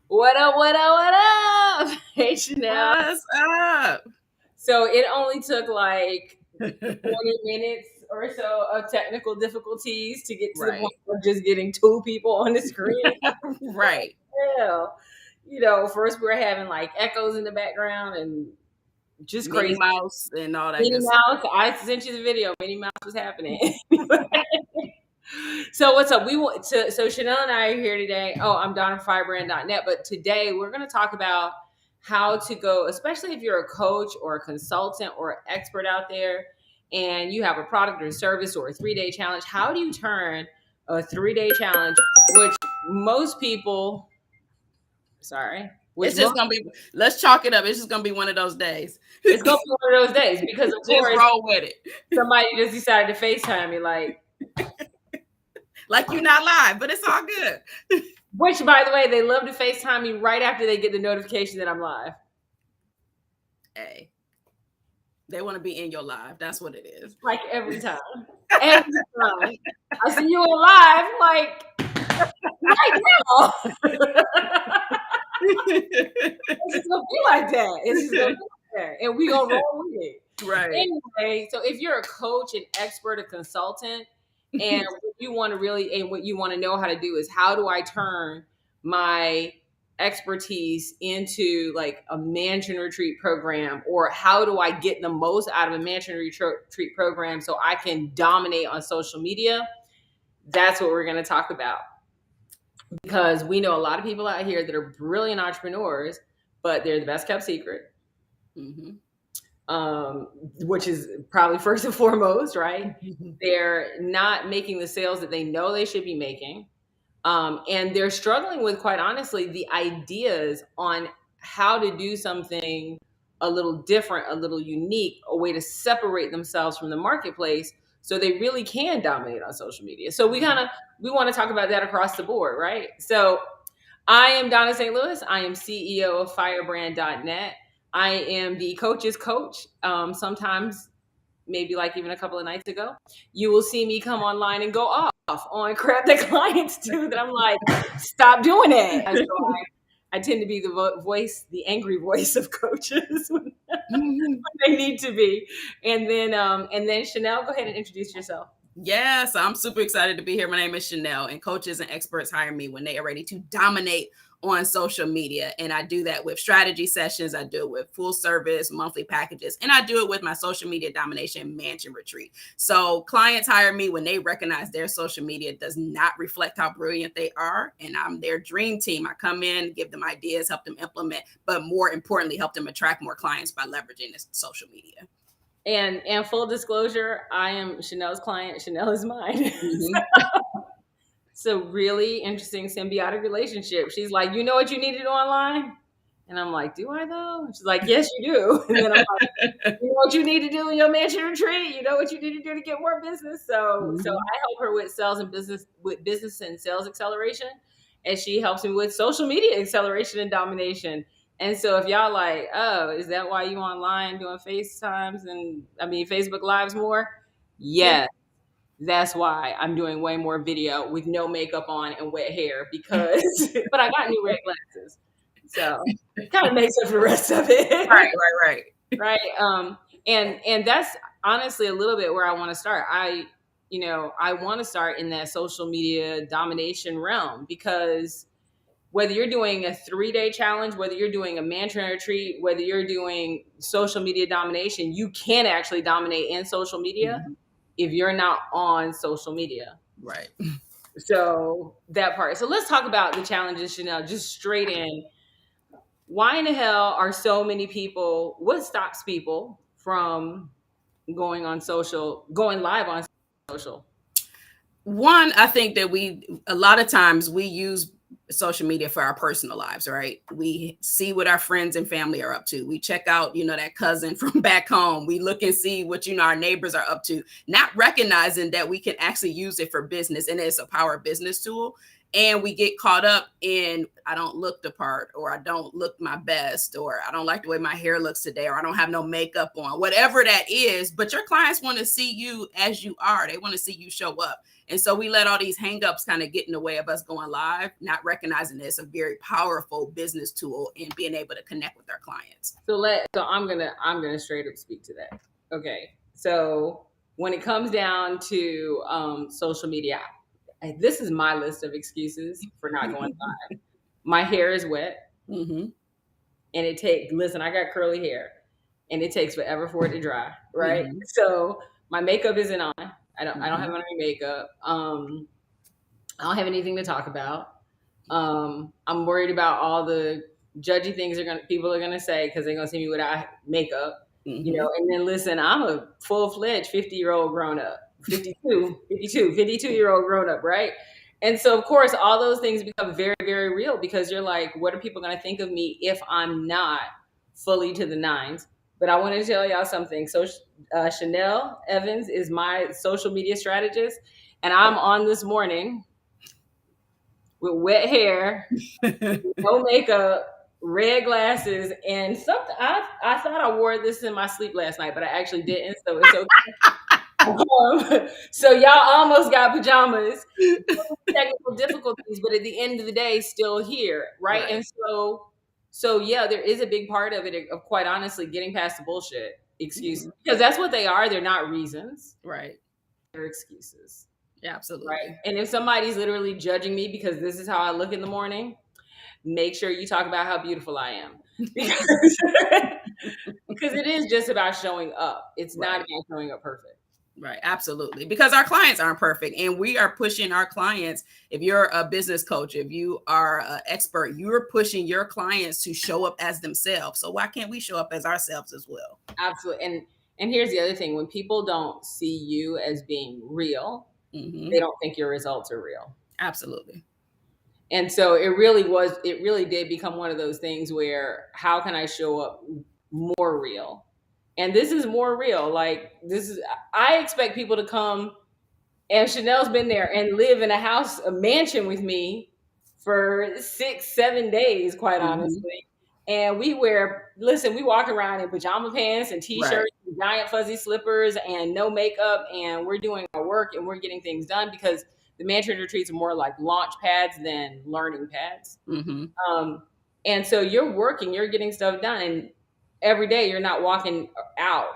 What up, what up, what up? Hey, Chanel. What's up? So it only took like 20 minutes or so of technical difficulties to get to the point of just getting two people on the screen. Right. Hell, first we were having like echoes in the background and just Minnie crazy. Mouse and all that Minnie good stuff. Mouse, I sent you the video. Minnie Mouse was happening. So what's up? So Chanel and I are here today. Oh, I'm Donna from firebrand.net, but today we're going to talk about how to go, especially if you're a coach or a consultant or an expert out there and you have a product or service or a 3-day challenge. How do you turn a 3-day challenge, which most people, It's just going to be, let's chalk it up. It's just going to be one of those days. It's going to be one of those days because of just course, roll with it. Somebody just decided to FaceTime me like you're not live, but it's all good. Which, by the way, they love to FaceTime me right after they get the notification that I'm live. Hey, they want to be in your live. That's what it is. Like every time. Every time. I see you on live, like, right now. It's just going to be like that. It's just going to be like that. And we're going to roll with it. Right. Anyway, so if you're a coach, an expert, a consultant, and what you want to know how to do is how do I turn my expertise into like a mansion retreat program, or how do I get the most out of a mansion retreat program so I can dominate on social media? That's what we're going to talk about, because we know a lot of people out here that are brilliant entrepreneurs, but they're the best kept secret. Mm-hmm. Which is probably first and foremost, right? They're not making the sales that they know they should be making. And they're struggling with, quite honestly, the ideas on how to do something a little different, a little unique, a way to separate themselves from the marketplace so they really can dominate on social media. So we want to talk about that across the board, right? So I am Donna St. Louis. I am CEO of firebrand.net. I am the coach's coach. Sometimes, maybe like even a couple of nights ago, you will see me come online and go off on crap that clients do that I'm like, stop doing it. So I tend to be the angry voice of coaches when they need to be. And then Chanel, go ahead and introduce yourself. Yes, I'm super excited to be here. My name is Chanel, and coaches and experts hire me when they are ready to dominate on social media. And I do that with strategy sessions. I do it with full service monthly packages, and I do it with my social media domination mansion retreat. So clients hire me when they recognize their social media does not reflect how brilliant they are. And I'm their dream team. I come in, give them ideas, help them implement, but more importantly, help them attract more clients by leveraging this social media. And full disclosure, I am Chanel's client. Chanel is mine. Mm-hmm. It's a really interesting symbiotic relationship. She's like, you know what you need to do online? And I'm like, do I though? And she's like, yes, you do. And then I'm like, you know what you need to do in your mansion retreat? You know what you need to do to get more business? So I help her with business and sales acceleration. And she helps me with social media acceleration and domination. And so if y'all like, oh, is that why you online doing FaceTimes and Facebook Lives more? Yes. That's why I'm doing way more video with no makeup on and wet hair but I got new red glasses. So it kind of makes up for the rest of it. Right. And that's honestly a little bit where I want to start. I want to start in that social media domination realm, because whether you're doing a 3-day challenge, whether you're doing a mansion retreat, whether you're doing social media domination, you can actually dominate in social media if you're not on social media. Right. So that part. So let's talk about the challenges, Chanel, just straight in. Why in the hell are so many people, what stops people from going live on social? One, I think that a lot of times we use social media for our personal lives, right? We see what our friends and family are up to. We check out, that cousin from back home. We look and see what, our neighbors are up to, not recognizing that we can actually use it for business, and it's a power business tool. And we get caught up in, I don't look the part, or I don't look my best, or I don't like the way my hair looks today, or I don't have no makeup on, whatever that is. But your clients want to see you as you are. They want to see you show up. And so we let all these hangups kind of get in the way of us going live, not recognizing it's a very powerful business tool in being able to connect with our clients. So I'm gonna straight up speak to that. Okay. So when it comes down to social media, this is my list of excuses for not going live. My hair is wet, Mm-hmm. and listen, I got curly hair, and it takes forever for it to dry, right? Mm-hmm. So my makeup isn't on. I don't have Mm-hmm. any makeup. I don't have anything to talk about. I'm worried about all the judgy things people are gonna say because they're gonna see me without makeup, Mm-hmm. And then listen, I'm a full-fledged 50-year-old grown up, 52-year-old grown up, right? And so of course all those things become very, very real because you're like, what are people gonna think of me if I'm not fully to the nines? But I want to tell y'all something. So Chanel Evans is my social media strategist, and I'm on this morning with wet hair, no makeup, red glasses, and something. I thought I wore this in my sleep last night, but I actually didn't. So it's okay. So y'all almost got pajamas. Technical difficulties, but at the end of the day, still here, right? Right. And so yeah, there is a big part of it of quite honestly getting past the bullshit excuses Mm-hmm. because that's what they are. They're not reasons. Right. They're excuses, Yeah, right? absolutely. And if somebody's literally judging me because this is how I look in the morning, make sure you talk about how beautiful I am because because it is just about showing up. It's not Right. about showing up perfect. Right. Absolutely. Because our clients aren't perfect, and we are pushing our clients. If you're a business coach, if you are an expert, you're pushing your clients to show up as themselves. So why can't we show up as ourselves as well? Absolutely. And here's the other thing: when people don't see you as being real, Mm-hmm. they don't think your results are real. Absolutely. And so it really did become one of those things where how can I show up more real? And this is more real. Like I expect people to come, and Chanel's been there and live in a mansion with me for 6, 7 days, quite Mm-hmm. honestly. And we walk around in pajama pants and Right. t-shirts and giant fuzzy slippers and no makeup. And we're doing our work and we're getting things done because the mansion retreats are more like launch pads than learning pads. Mm-hmm. Um, and so you're working, you're getting stuff done. And every day you're not walking out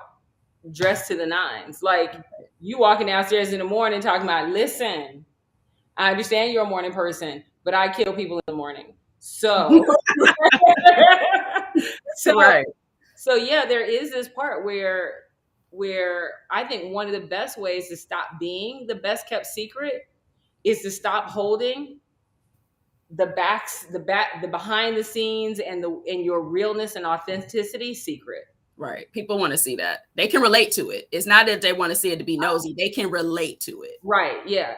dressed to the nines. Like you walking downstairs in the morning talking about, listen, I understand you're a morning person, but I kill people in the morning. So, so, Right. so yeah, there is this part where I think one of the best ways to stop being the best kept secret is to stop holding the behind the scenes and your realness and authenticity secret. Right. People want to see that. They can relate to it. It's not that they want to see it to be nosy. They can relate to it. Right. Yeah,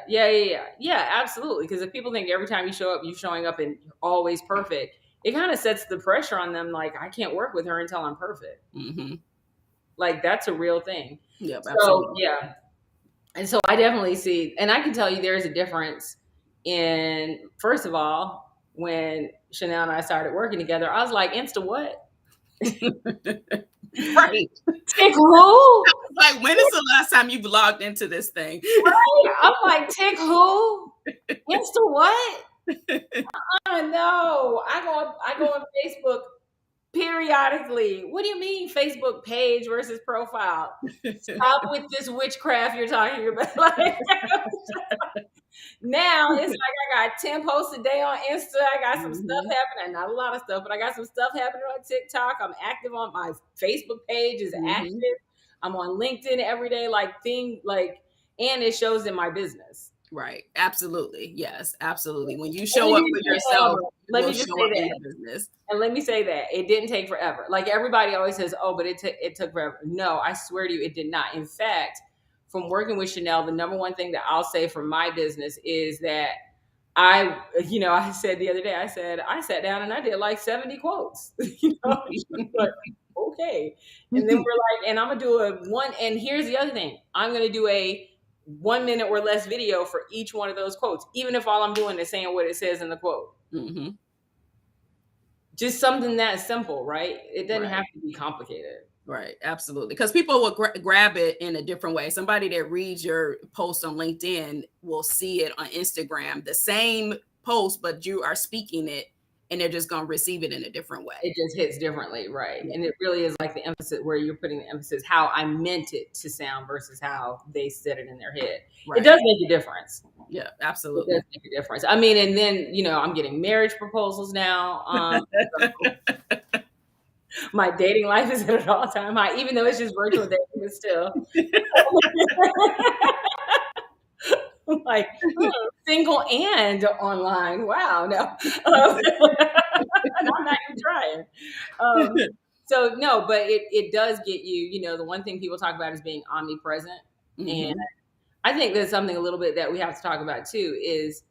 absolutely. Because if people think every time you show up, you're showing up and you're always perfect, it kind of sets the pressure on them. Like, I can't work with her until I'm perfect. Mm-hmm. Like, that's a real thing. Yep. So, Absolutely. yeah. And so I definitely see, and I can tell you there's a difference in, first of all, when Chanel and I started working together, I was like, Insta what? Right. Tick who? Like, when is the last time you've logged into this thing? Right? I'm like, tick who? Insta what? I know. I go on Facebook periodically. What do you mean Facebook page versus profile? Stop with this witchcraft you're talking about. Like, now it's like I got 10 posts a day on Insta. I got some stuff Mm-hmm. happening. Not a lot of stuff, but I got some stuff happening on TikTok. I'm active on my Facebook page is active. Mm-hmm. I'm on LinkedIn every day, and it shows in my business. Right. Absolutely. Yes. Absolutely. When you And show it up didn't for take yourself, forever. you Let will me just show say up in that. your business. And let me say that it didn't take forever. Like everybody always says, "Oh, but it took forever." No, I swear to you, it did not. In fact, from working with Chanel, the number one thing that I'll say for my business is that I said the other day, I sat down and I did like 70 quotes. But okay. And then we're like, and I'm gonna do a one. And here's the other thing: I'm gonna do a 1 minute or less video for each one of those quotes, even if all I'm doing is saying what it says in the quote. Mm-hmm. Just something that simple, right? It doesn't Right. have to be complicated. Right, absolutely. Because people will grab it in a different way. Somebody that reads your post on LinkedIn will see it on Instagram, the same post, but you are speaking it, and they're just going to receive it in a different way. It just hits differently, right? Yeah. And it really is like the emphasis where you're putting the emphasis how I meant it to sound versus how they said it in their head. Right. It does make a difference. Yeah, It absolutely. does make a difference. I mean, and then, you know, I'm getting marriage proposals now. So my dating life is at an all-time high, even though it's just virtual dating, but still. Like, single and online. Wow, no. I'm not even trying. So no, but it does get you, you know, the one thing people talk about is being omnipresent. And Mhm. I think there's something a little bit that we have to talk about too is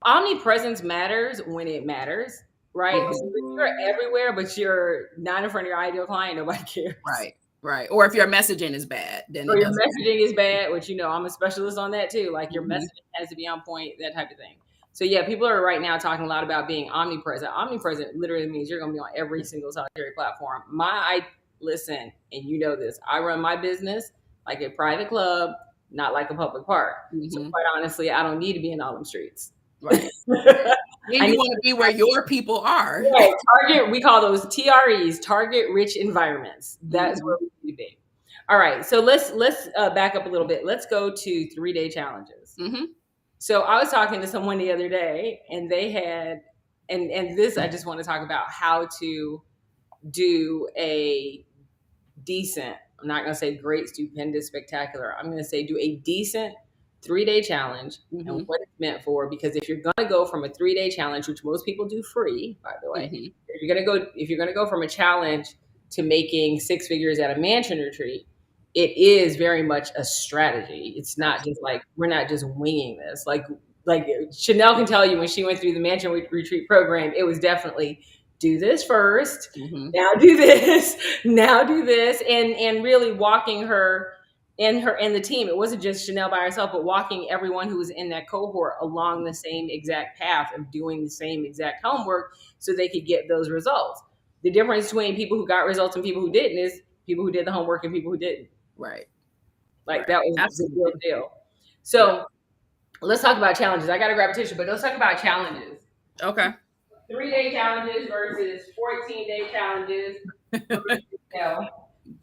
omnipresence matters when it matters, right? So if you're everywhere, but you're not in front of your ideal client, nobody cares. Right, right. Or if your messaging is bad, then Or it your doesn't. messaging is bad, which, you know, I'm a specialist on that too. Like your Mhm. messaging has to be on point, that type of thing. So yeah, people are right now talking a lot about being omnipresent. Omnipresent literally means you're going to be on every single solitary platform. Listen, and you know this, I run my business like a private club, not like a public park. So Mhm. quite honestly, I don't need to be in all them streets. Right. I And you need want to be where your people are. right, target, we call those TREs, target rich environments. That's where Mhm. we need to be. All right, so let's back up a little bit. Let's go to 3-day challenges. Mhm. So I was talking to someone the other day, and they had, and this I just want to talk about how to do a decent. I'm not going to say great, stupendous, spectacular. I'm going to say do a decent 3-day challenge and Mhm. what it's meant for. Because if you're going to go from a 3-day challenge, which most people do free, by the way, Mhm. if you're going to go from a challenge to making 6 figures at a mansion retreat, it is very much a strategy. It's not just like we're not just winging this. Like Chanel can tell you when she went through the mansion retreat program, it was definitely do this first, Mhm. now do this, now do this, and really walking her and the team. It wasn't just Chanel by herself, but walking everyone who was in that cohort along the same exact path of doing the same exact homework so they could get those results. The difference between people who got results and people who didn't is people who did the homework and people who didn't. Right. Like Right. that was the real Absolutely. deal. Yeah. So let's talk about challenges. I got to grab a tissue, but let's talk about challenges. Okay. 3-day challenges versus 14-day challenges versus,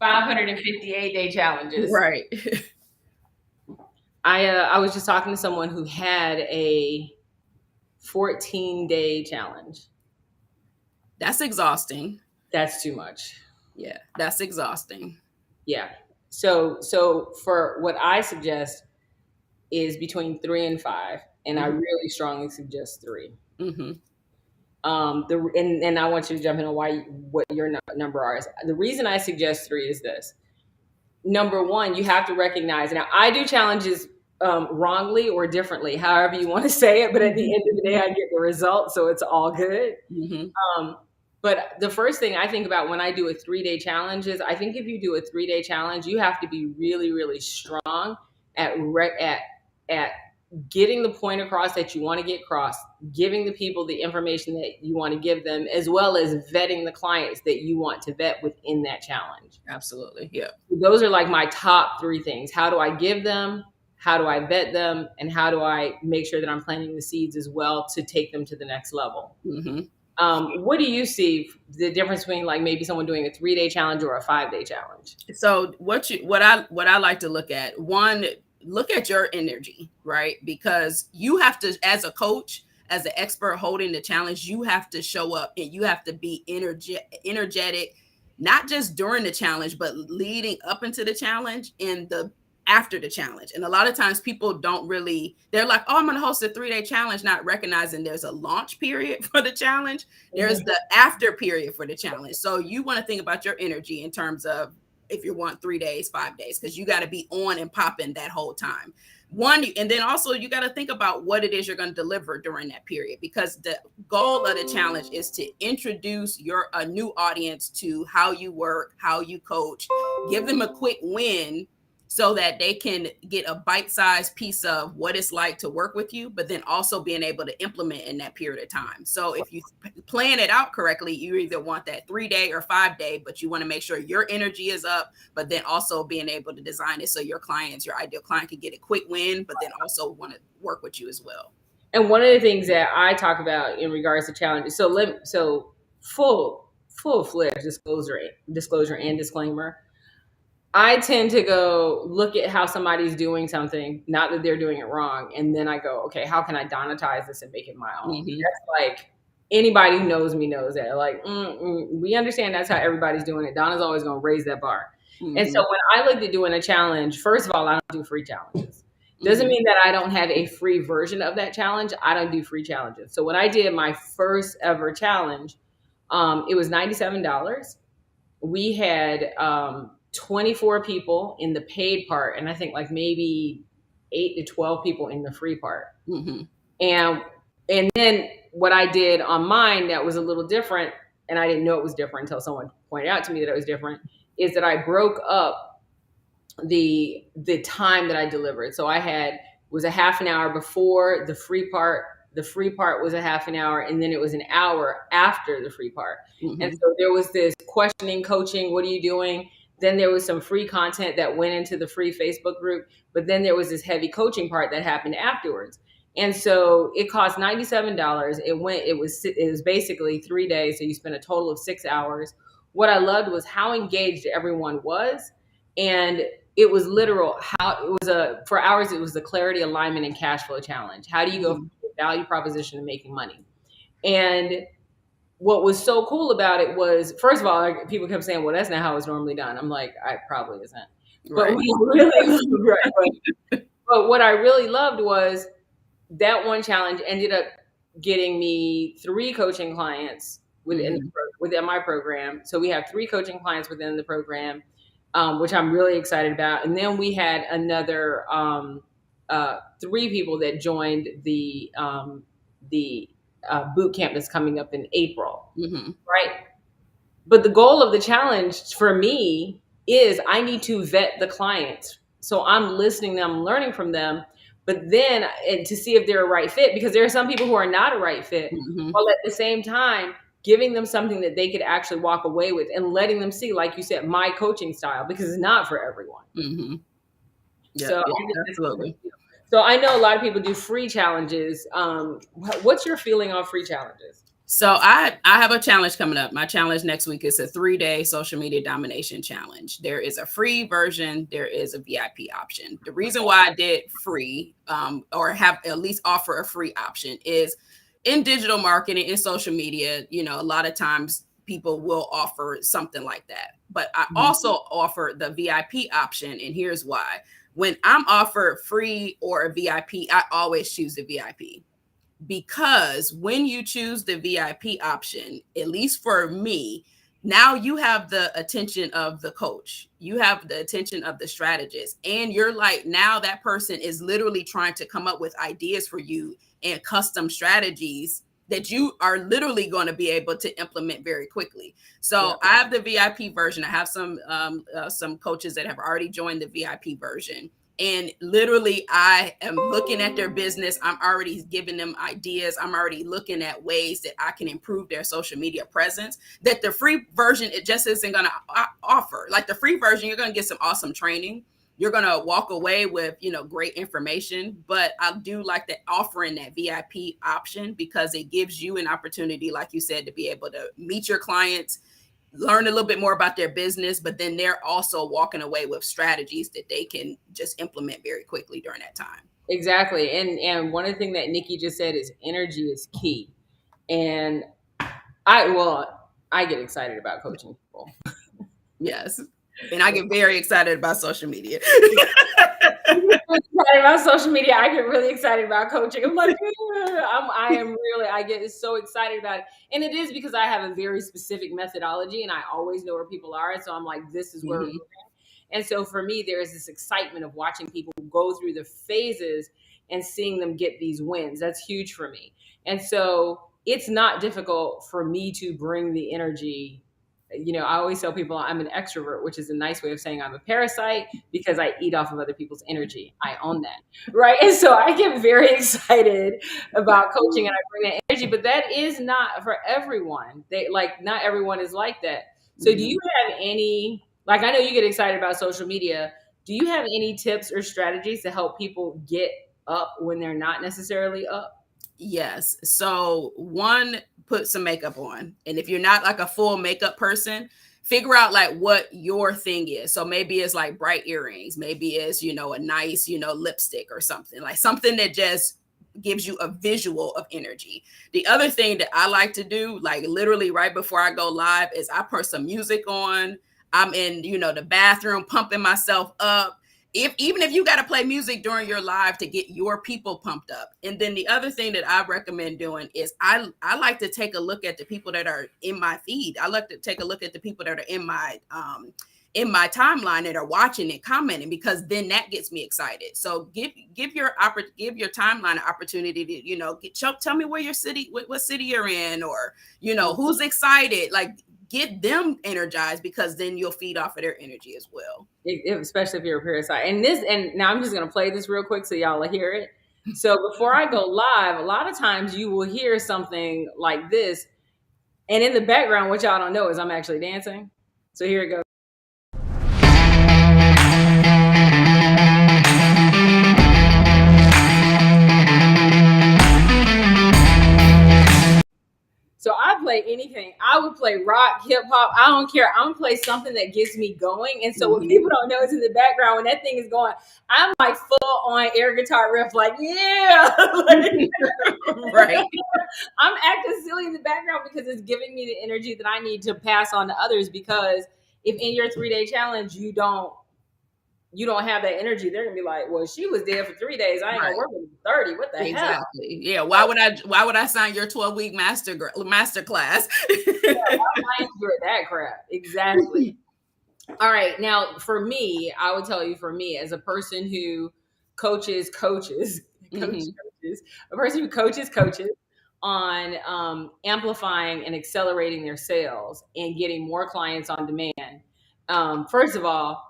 558-day challenges. Right. I was just talking to someone who had a 14-day challenge. That's exhausting. That's too much. Yeah, that's exhausting. Yeah. So for what I suggest is between 3 and 5, and I Mhm. really strongly suggest 3. Mhm. And I want you to jump in on what your number is. The reason I suggest 3 is this. Number one, you have to recognize. Now, I do challenges wrongly or differently, however you want to say it. But at the end of the day, I get the result, so it's all good. Mhm. Um, but the first thing I think about when I do a 3-day challenge is I think if you do a 3-day challenge, you have to be really, really strong at getting the point across that you want to get across, giving the people the information that you want to give them, as well as vetting the clients that you want to vet within that challenge. Absolutely. Yeah. Those are like my top 3 things. How do I give them? How do I vet them? And how do I make sure that I'm planting the seeds as well to take them to the next level? Mhm. What do you see the difference between like maybe someone doing a 3-day challenge or a 5-day challenge? So what I like to look at, one, look at your energy, right? Because you have to, as a coach, as an expert holding the challenge, you have to show up and you have to be energetic, not just during the challenge, but leading up into the challenge and the after the challenge. And a lot of times people don't really, they're like, oh, I'm going to host a 3-day challenge, not recognizing there's a launch period for the challenge. There's the after period for the challenge. So you want to think about your energy in terms of if you want 3 days, 5 days, because you got to be on and popping that whole time. One, and then also you got to think about what it is you're going to deliver during that period, because the goal of the challenge is to introduce a new audience to how you work, how you coach, give them a quick win, so that they can get a bite-sized piece of what it's like to work with you, but then also being able to implement in that period of time. So if you plan it out correctly, you either want that 3-day or 5-day, but you want to make sure your energy is up, but then also being able to design it so your clients, your ideal client, can get a quick win, but then also want to work with you as well. And one of the things that I talk about in regards to challenges, so full fledged disclosure and disclaimer. I tend to go look at how somebody's doing something, not that they're doing it wrong, and then I go, okay, how can I Donatize this and make it my own? Mm-hmm. That's like anybody who knows me knows that. Like, we understand that's how everybody's doing it. Donna's always going to raise that bar. Mm-hmm. And so when I looked at doing a challenge, first of all, I don't do free challenges. Doesn't Mm-hmm. mean that I don't have a free version of that challenge. I don't do free challenges. So when I did my first ever challenge, it was $97. We had 24 people in the paid part, and I think like maybe 8 to 12 people in the free part. Mm-hmm. And then what I did on mine that was a little different, and I didn't know it was different until someone pointed out to me that it was different, is that I broke up the time that I delivered. So I had was a half an hour before the free part. The free part was a half an hour, and then it was an hour after the free part. Mm-hmm. And so there was this questioning, coaching, what are you doing? Then there was some free content that went into the free Facebook group, but then there was this heavy coaching part that happened afterwards. And so it cost $97. It was basically 3 days, so you spent a total of 6 hours. What I loved was how engaged everyone was, and it was literal how it was for hours. It was the clarity, alignment, and cash flow challenge. How do you go from value proposition to making money? And what was so cool about it was, first of all, like, people kept saying, well, that's not how it's normally done. I'm like, I probably isn't. Right. But what I really loved was that one challenge ended up getting me 3 coaching clients within my program. So we have 3 coaching clients within the program, which I'm really excited about. And then we had another 3 people that joined the boot camp that's coming up in April, Mm-hmm. right? But the goal of the challenge for me is I need to vet the clients. So I'm listening to them, learning from them, but then to see if they're a right fit, because there are some people who are not a right fit, Mm-hmm. while at the same time giving them something that they could actually walk away with and letting them see, like you said, my coaching style, because it's not for everyone. Mm-hmm. Yeah, So absolutely. So I know a lot of people do free challenges. What's your feeling on free challenges? So I have a challenge coming up. My challenge next week is a 3-day social media domination challenge. There is a free version. There is a VIP option. The reason why I did free or have at least offer a free option is in digital marketing, in social media, a lot of times people will offer something like that. But I also offer the VIP option. And here's why. When I'm offered free or a VIP, I always choose the VIP. Because when you choose the VIP option, at least for me, now you have the attention of the coach, you have the attention of the strategist, and you're like, now that person is literally trying to come up with ideas for you and custom strategies that you are literally going to be able to implement very quickly. So I have the VIP version. I have some coaches that have already joined the VIP version. And literally, I am looking at their business. I'm already giving them ideas. I'm already looking at ways that I can improve their social media presence that the free version, it just isn't going to offer. Like the free version, you're going to get some awesome training. You're going to walk away with, great information. But I do like that offering that VIP option because it gives you an opportunity, like you said, to be able to meet your clients, learn a little bit more about their business, but then they're also walking away with strategies that they can just implement very quickly during that time. Exactly. And one of the things that Nikki just said is energy is key. And I get excited about coaching people. Yes. And I get very excited about social media. About social media, I get really excited about coaching. I'm like, I get so excited about it. And it is because I have a very specific methodology and I always know where people are. And so I'm like, this is where we're moving. And so for me, there is this excitement of watching people go through the phases and seeing them get these wins. That's huge for me. And so it's not difficult for me to bring the energy I always tell people I'm an extrovert, which is a nice way of saying I'm a parasite because I eat off of other people's energy. I own that. Right. And so I get very excited about coaching and I bring that energy, but that is not for everyone. Not everyone is like that. So do Mhm. you have any, like, I know you get excited about social media. Do you have any tips or strategies to help people get up when they're not necessarily up? Yes. So one, put some makeup on. And if you're not like a full makeup person, figure out like what your thing is. So maybe it's like bright earrings, maybe it's, a nice, lipstick or something, like something that just gives you a visual of energy. The other thing that I like to do, like literally right before I go live, is I put some music on. I'm in, the bathroom pumping myself up, if even if you got to play music during your live to get your people pumped up. And then the other thing that I recommend doing is I like to take a look at the people that are in my feed. I like to take a look at the people that are in my timeline that are watching and commenting, because then that gets me excited. So give your timeline an opportunity to, tell me where your city, what city you're in, or who's excited. Like, get them energized, because then you'll feed off of their energy as well. Especially if you're a parasite. And now I'm just gonna play this real quick so y'all will hear it. So before I go live, a lot of times you will hear something like this, and in the background, what y'all don't know is I'm actually dancing. So here it goes. So I play anything. I would play rock, hip hop. I don't care. I'm gonna play something that gets me going. And so what people don't know is in the background when that thing is going, I'm like full on air guitar riff, like yeah, Right. I'm acting silly in the background because it's giving me the energy that I need to pass on to others. Because if in your 3-day challenge you don't have that energy, they're gonna be like, well, she was there for 3 days. I ain't gonna Right. work with 30. What the hell? Exactly. Yeah. Why would I sign your 12-week master class? I ain't doing that crap. Exactly. All right. Now, for me, I would tell you, for me, as a person who coaches, Mhm. a person who coaches on amplifying and accelerating their sales and getting more clients on demand. First of all,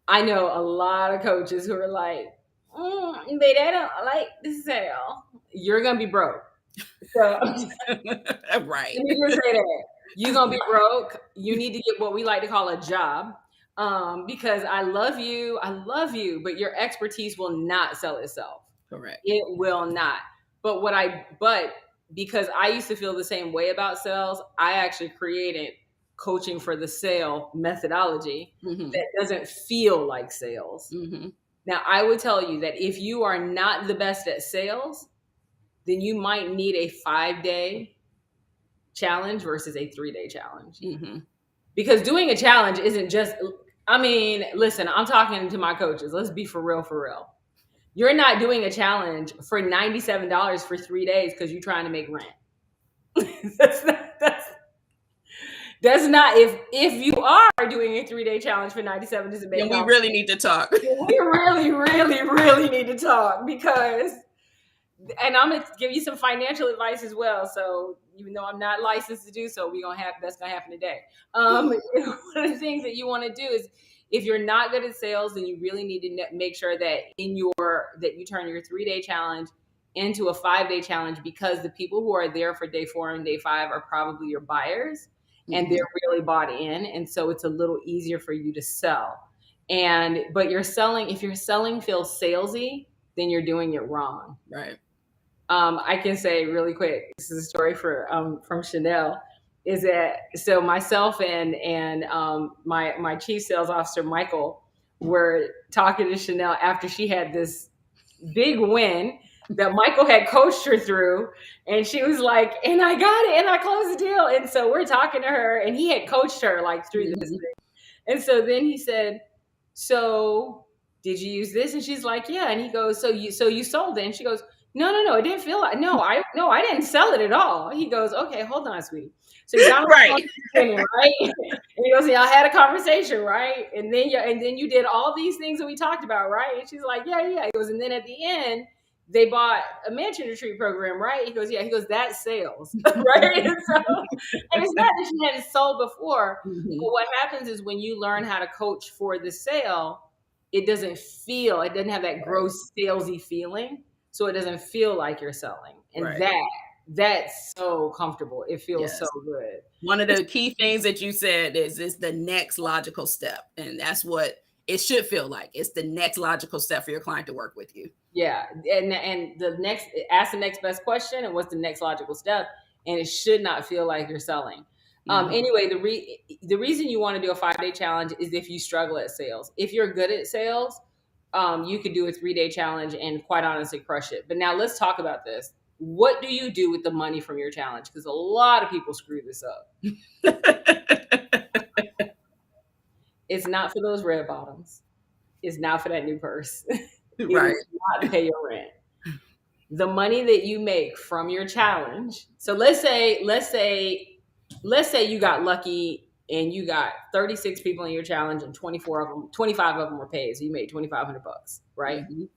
I know a lot of coaches who are like, they don't like the sale. You're gonna be broke. So Right. let me just say that. You're gonna be broke. You need to get what we like to call a job. Because I love you, but your expertise will not sell itself. Correct. It will not. But because I used to feel the same way about sales, I actually created coaching for the sale methodology Hmm. that doesn't feel like sales. Hmm. Now, I would tell you that if you are not the best at sales, then you might need a 5-day challenge versus a 3-day challenge. Hmm. Because doing a challenge isn't just, I mean, listen, I'm talking to my coaches. Let's be for real, for real. You're not doing a challenge for $97 for 3 days because you're trying to make rent. That's not, if you are doing a 3-day challenge for $97 to make And we dollars, really need to talk. we really, really, really need to talk. Because, and I'm gonna give you some financial advice as well. So even though I'm not licensed to do so, that's gonna happen today. One of the things that you want to do is, if you're not good at sales, then you really need to make sure that that you turn your 3-day challenge into a 5-day challenge, because the people who are there for day 4 and day 5 are probably your buyers, and Hmm. they're really bought in, and so it's a little easier for you to sell. But if you're selling feels salesy, then you're doing it wrong. Right. I can say really quick. This is a story from Chanel. Is that so? Myself and my chief sales officer Michael were talking to Chanel after she had this big win that Michael had coached her through, and she was like, "And I got it, and I closed the deal." And so we're talking to her, and he had coached her like through this. Hmm. And so then he said, "So did you use this?" And she's like, "Yeah." And he goes, "So you sold it?" And she goes, "No, it didn't feel like, no, I didn't sell it at all." He goes, "Okay, hold on, sweetie. So y'all were Right. talking, right?" And he goes, "Y'all had a conversation, right? And then you did all these things that we talked about, right?" And she's like, "Yeah, yeah." He goes, "And then at the end, they bought a mansion retreat program, right? He goes, yeah. He goes, that's sales, right? And so, and it's not that you hadn't sold before, but Mhm. what happens is when you learn how to coach for the sale, it doesn't have that Right. gross salesy feeling, so it doesn't feel like you're selling, and Right. that's so comfortable. It feels so Yes. good. One of It's the key things that you said is the next logical step, and that's what it should feel like. It's the next logical step for your client to work with you. Yeah, and the next ask the next best question and what's the next logical step, and it should not feel like you're selling. Mhm. Anyway, the reason you want to do a 5 day challenge is if you struggle at sales. If you're good at sales, you could do a 3 day challenge and quite honestly crush it. But now let's talk about this. What do you do with the money from your challenge? Because a lot of people screw this up. It's not for those red bottoms. It's not for that new purse. It Right. is not to pay your rent. The money that you make from your challenge. So let's say you got lucky and you got 36 people in your challenge and 25 of them were paid. So you made 2,500 bucks, right? Mhm.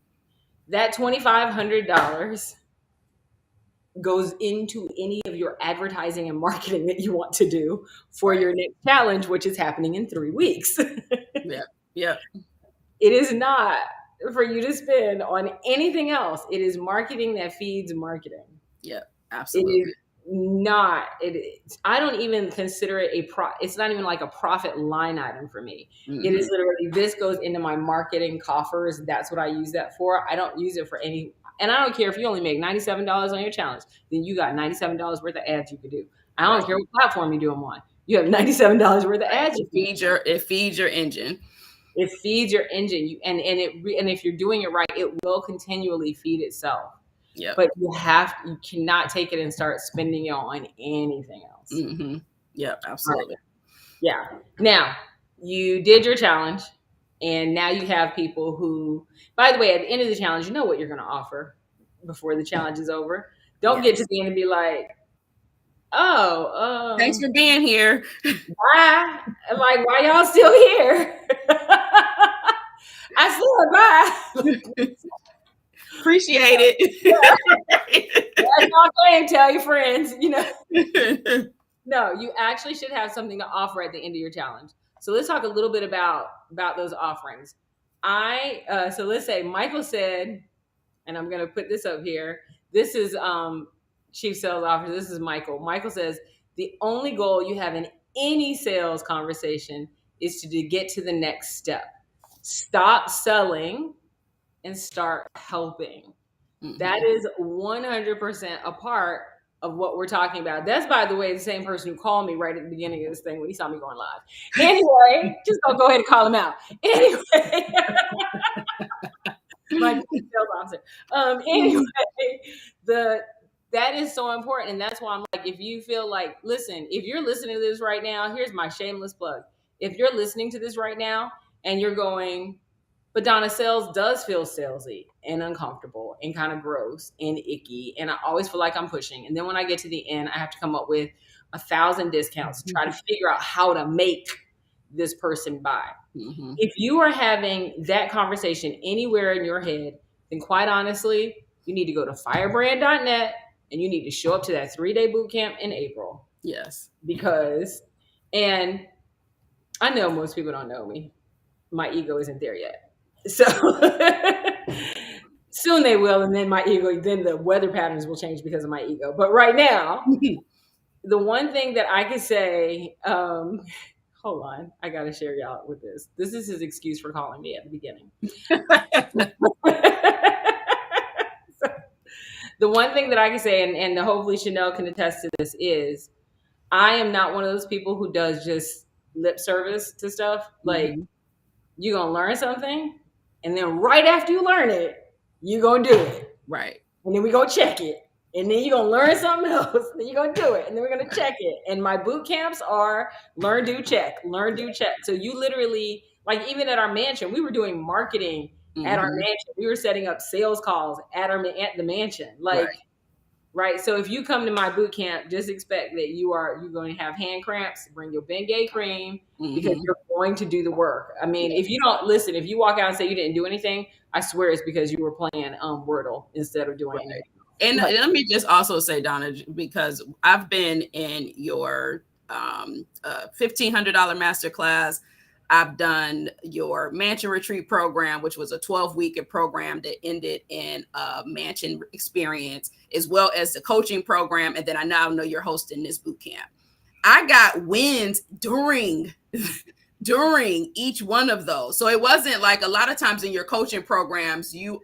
That $2,500 goes into any of your advertising and marketing that you want to do for Right. your next challenge, which is happening in 3 weeks. Yeah. Yeah. It is not for you to spend on anything else. It is marketing that feeds marketing. Yeah. It is Absolutely. not. I don't even consider it it's not even like a profit line item for me. It is Mhm. literally, this goes into my marketing coffers. That's what I use that for. I don't use it for any, and I don't care if you only make $97 on your challenge, then you got $97 worth of ads you could do. I don't Right. care what platform you do them on. You have $97 worth of Right. ads you can. It feeds your engine. It feeds your engine, and if you're doing it right, it will continually feed itself. Yep. But you cannot take it and start spending it on anything else. Mhm. Yep. All right. Absolutely. Yeah. Now you did your challenge, and now you have people who, by the way, at the end of the challenge, you know what you're going to offer before the challenge is over. Don't get to Yes. the end and be like, "Oh, Thanks for being here. bye." Like, why y'all still here? I said bye. Appreciate That's it. not going. Tell your friends, No, you actually should have something to offer at the end of your challenge. So let's talk a little bit about those offerings. So let's say Michael said, and I'm going to put this up here. This is Chief Sales Officer. This is Michael. Michael says the only goal you have in any sales conversation is to get to the next step. Stop selling and start helping. That Mhm. is 100% a part of what we're talking about. That's, by the way, the same person who called me right at the beginning of this thing when he saw me going live. Anyway, just gonna go ahead and call him out. Anyway, my sales officer. Anyway, the that is so important, and that's why I'm like, if you feel like, listen, if you're listening to this right now, here's my shameless plug. If you're listening to this right now and you're going, but Donna, sales does feel salesy and uncomfortable and kind of gross and icky. And I always feel like I'm pushing. And then when I get to the end, I have to come up with 1,000 discounts to try to figure out how to make this person buy. Mhm. If you are having that conversation anywhere in your head, then quite honestly, you need to go to firebrand.net and you need to show up to that 3 day boot camp in April. Yes. Because, and I know most people don't know me, my ego isn't there yet. So soon they will, and then then the weather patterns will change because of my ego. But right now, the one thing that I could say, hold on, I got to share y'all with this. This is his excuse for calling me at the beginning. So, the one thing that I can say, and hopefully Chanel can attest to this, is I am not one of those people who does just lip service to stuff. Like, Mhm. you're going to learn something, and then right after you learn it, you're going to do it. Right. And then we're going to check it. And then you're going to learn something else. Then you're going to do it. And then we're going to check it. And my boot camps are learn, do, check. Learn, do, check. So you literally, like, even at our mansion, we were doing marketing at our Mhm. mansion. We were setting up sales calls at the mansion. Like, Right. right? So if you come to my boot camp, just expect that you're going to have hand cramps. Bring your Bengay cream because Mm-hmm. you're going to do the work. I mean, Yeah. if you don't listen, if you walk out and say you didn't do anything, I swear it's because you were playing Wordle instead of doing Right. anything And else. Like, let me just also say, Donna, because I've been in your $1,500 masterclass. I've done your mansion retreat program, which was a 12-week program that ended in a mansion experience, as well as the coaching program. And then I now know you're hosting this boot camp. I got wins during each one of those. So it wasn't like a lot of times in your coaching programs, you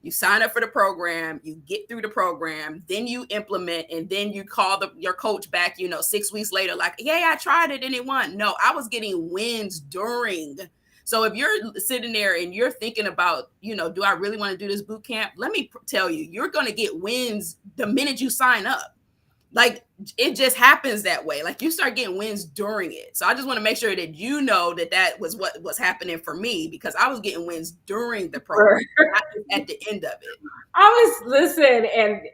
sign up for the program, you get through the program, then you implement, and then you call your coach back, 6 weeks later, like, yeah, I tried it and it won. No, I was getting wins during. So if you're sitting there and you're thinking about, do I really want to do this boot camp? Let me tell you, you're going to get wins the minute you sign up. Like, it just happens that way. Like, you start getting wins during it. So I just want to make sure that that was what was happening for me, because I was getting wins during the program, not just at the end of it. I was listen,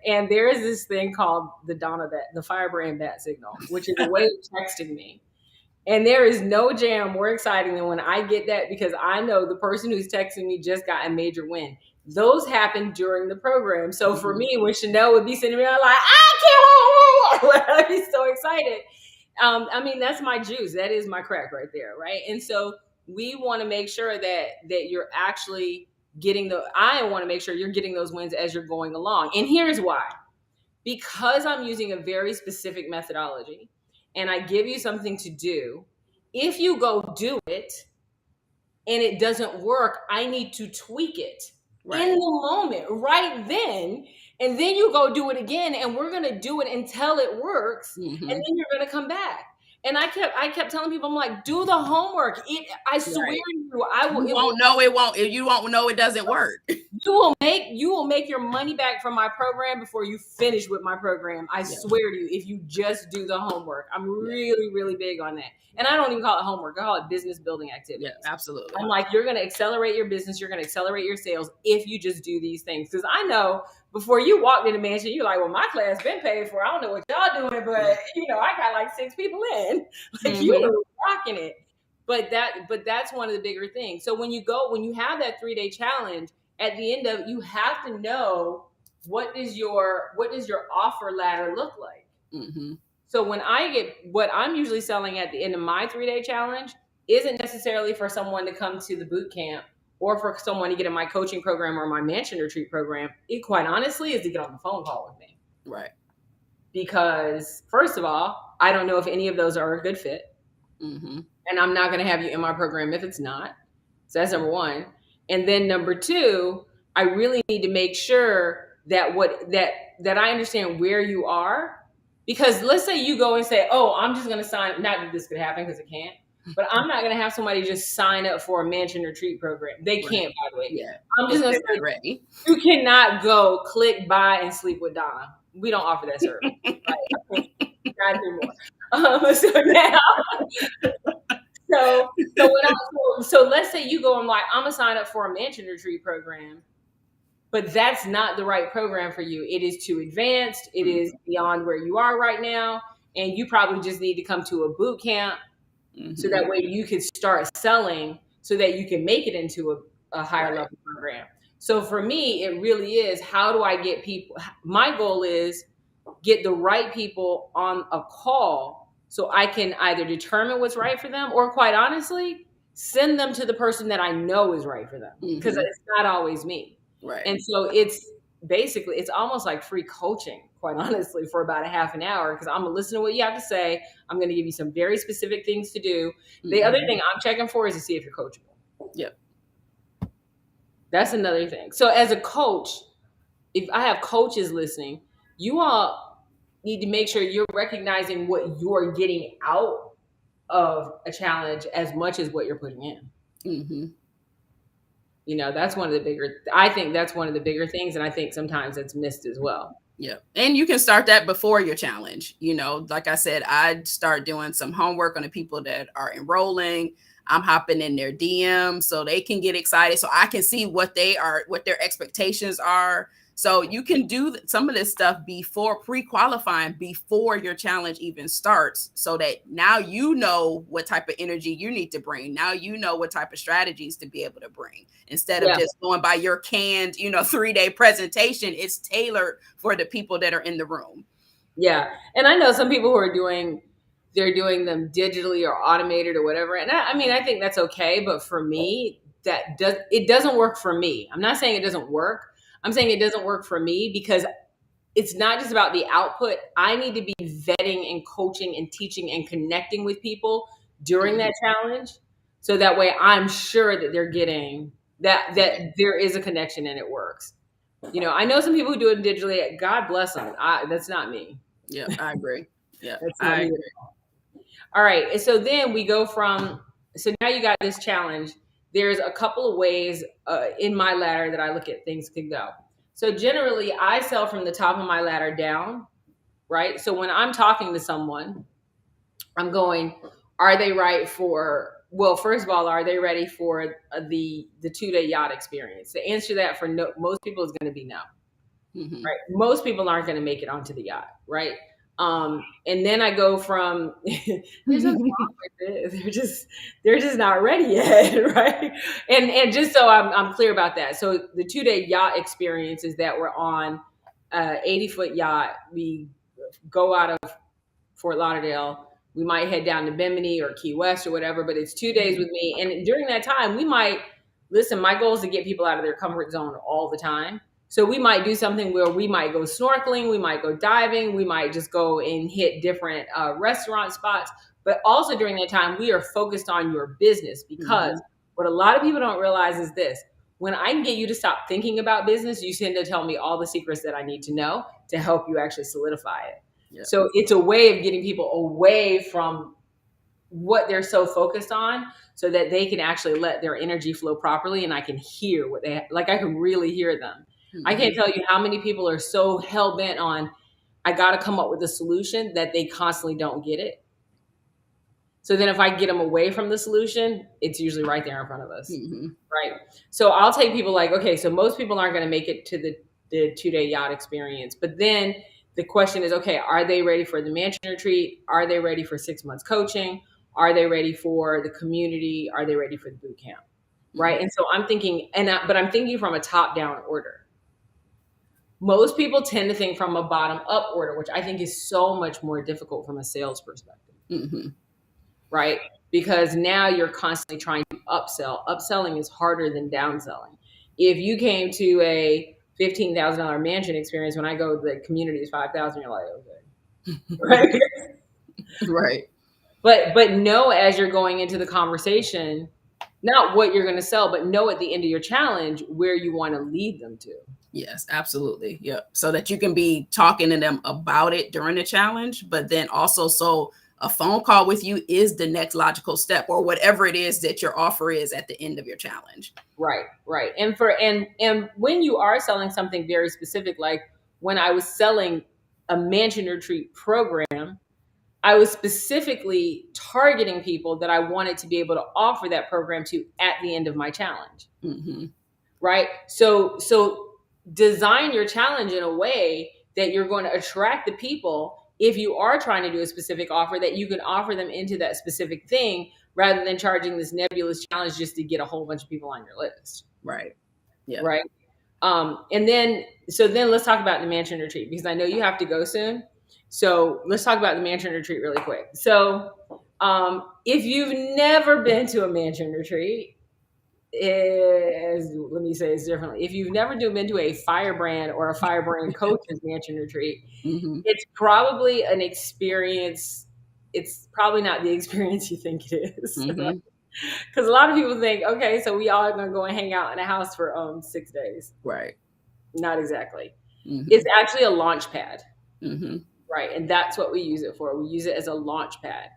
and there is this thing called the firebrand bat signal, which is a way of texting me. And there is no jam more exciting than when I get that, because I know the person who's texting me just got a major win. Those happen during the program. So for Mhm. me, when Chanel would be sitting there like, I can't, I'd be so excited. I mean, that's my juice. That is my crack right there, right? And so we want to make sure that you're actually getting I want to make sure you're getting those wins as you're going along. And here's why. Because I'm using a very specific methodology and I give you something to do, if you go do it and it doesn't work, I need to tweak it in Right. the moment, right then. And then you go do it again, and we're gonna do it until it works, and Hmm. then you're gonna come back. And I kept telling people, I'm like, do the homework. I swear Right. to you, I will. You It will won't know it won't. You won't know it doesn't work. you will make your money back from my program before you finish with my program. I Yeah. swear to you, if you just do the homework. I'm Yeah. really, really big on that. And I don't even call it homework. I call it business building Yeah. activities. I'm Absolutely. like, you're going to accelerate your business. You're going to accelerate your sales if you just do these things. Because I know before you walked in the mansion, you're like, well, my class been paid for. I don't know what y'all doing, but I got like 6 people in. Like, you Hmm. were rocking it. But that's one of the bigger things. So when you have that 3-day challenge, at the end of it, you have to know what does your offer ladder look like. Hmm. So what I'm usually selling at the end of my 3-day challenge isn't necessarily for someone to come to the boot camp or for someone to get in my coaching program or my mansion retreat program. It quite honestly is to get on the phone call with me. Right. Because first of all, I don't know if any of those are a good fit. Hmm. And I'm not going to have you in my program if it's not. So that's number one. And then number two, I really need to make sure that I understand where you are. Because let's say you go and say, oh, I'm just going to sign. Not that this could happen because it can't. But I'm not going to have somebody just sign up for a mansion retreat program. They Right. can't, by the way. Yeah. I'm just If going they're to say, not ready. you cannot go click buy and sleep with Donna. We don't offer that service. Right? I can't not anymore. So now so let's say you go and like, I'm gonna sign up for a mansion retreat program, but that's not the right program for you. It is too advanced. It Mhm. is beyond where you are right now, and you probably just need to come to a boot camp so Mhm. that way you can start selling, so that you can make it into a higher Right. level program. So for me, it really is, how do I get people? My goal is get the right people on a call so I can either determine what's right for them, or quite honestly, send them to the person that I know is right for them, because Mhm. it's not always me. Right. And so it's almost like free coaching, quite honestly, for about a half an hour, because I'm going to listen to what you have to say. I'm going to give you some very specific things to do. The other Mhm. thing I'm checking for is to see if you're coachable. Yep. That's another thing. So as a coach, if I have coaches listening, you all need to make sure you're recognizing what you're getting out of a challenge as much as what you're putting in. Mhm. I think that's one of the bigger things. And I think sometimes it's missed as well. Yeah. And you can start that before your challenge. Like I said, I'd start doing some homework on the people that are enrolling. I'm hopping in their DM so they can get excited, so I can see what their expectations are. So you can do some of this stuff before pre-qualifying, before your challenge even starts, so that now you know what type of energy you need to bring. Now you know what type of strategies to be able to bring. Instead of Yeah. just going by your canned, 3-day presentation, it's tailored for the people that are in the room. Yeah. And I know some people who are they're doing them digitally or automated or whatever. And I mean, I think that's okay. But for me, it doesn't work for me. I'm not saying it doesn't work. I'm saying it doesn't work for me because it's not just about the output. I need to be vetting and coaching and teaching and connecting with people during that challenge. So that way I'm sure that they're getting that there is a connection and it works. I know some people who do it digitally. God bless them. That's not me. Yeah, I agree. Yeah, That's not I me. agree. All right. And so then we go so now you got this challenge. There's a couple of ways in my ladder that I look at things can go. So generally, I sell from the top of my ladder down, right? So when I'm talking to someone, I'm going, are they right for, well, first of all, are they ready for the 2-day yacht experience? The answer to that for most people is going to be no. Mm-hmm. Right. Most people aren't going to make it onto the yacht. Right. And then I go from there's nothing wrong with it. They're just not ready yet. Right. And just so I'm clear about that. So the 2-day yacht experience is that we're on 80-foot yacht. We go out of Fort Lauderdale. We might head down to Bimini or Key West or whatever, but it's 2 days with me. And during that time, we might listen. My goal is to get people out of their comfort zone all the time. So we might do something where we might go snorkeling, we might go diving, we might just go and hit different restaurant spots. But also during that time, we are focused on your business because what a lot of people don't realize is this. When I can get you to stop thinking about business, you tend to tell me all the secrets that I need to know to help you actually solidify it. Yeah. So it's a way of getting people away from what they're so focused on so that they can actually let their energy flow properly. And I can hear what I can really hear them. I can't tell you how many people are so hell bent on, I got to come up with a solution that they constantly don't get it. So then if I get them away from the solution, it's usually right there in front of us. Right. So I'll take people like, okay, so most people aren't going to make it to the 2-day yacht experience. But then the question is, okay, are they ready for the mansion retreat? Are they ready for 6 months coaching? Are they ready for the community? Are they ready for the boot camp? Right. And so I'm thinking, but I'm thinking from a top down order. Most people tend to think from a bottom up order, which I think is so much more difficult from a sales perspective. Right. Because now you're constantly trying to upsell. Upselling is harder than downselling. If you came to a $15,000 mansion experience, when I go, the community is 5,000, you're like, okay. Right. Right. But know as you're going into the conversation, not what you're going to sell, but know at the end of your challenge where you want to lead them to. Yes, absolutely. Yeah. So that you can be talking to them about it during the challenge, but then also so a phone call with you is the next logical step or whatever it is that your offer is at the end of your challenge. Right, right. And when you are selling something very specific, like when I was selling a mansion retreat program, I was specifically targeting people that I wanted to be able to offer that program to at the end of my challenge. Right. So design your challenge in a way that you're going to attract the people, if you are trying to do a specific offer, that you can offer them into that specific thing rather than charging this nebulous challenge just to get a whole bunch of people on your list. Right. Yeah. Right. And then let's talk about the mansion retreat, because I know you have to go soon. So let's talk about the mansion retreat really quick. So if you've never been to a mansion retreat, let me say this differently. If you've never been to a Firebrand or a Firebrand coach's mansion retreat, it's probably an experience. It's probably not the experience you think it is. Because a lot of people think, okay, so we all are going to go and hang out in a house for 6 days. Right. Not exactly. It's actually a launch pad. Right. And that's what we use it for. We use it as a launch pad.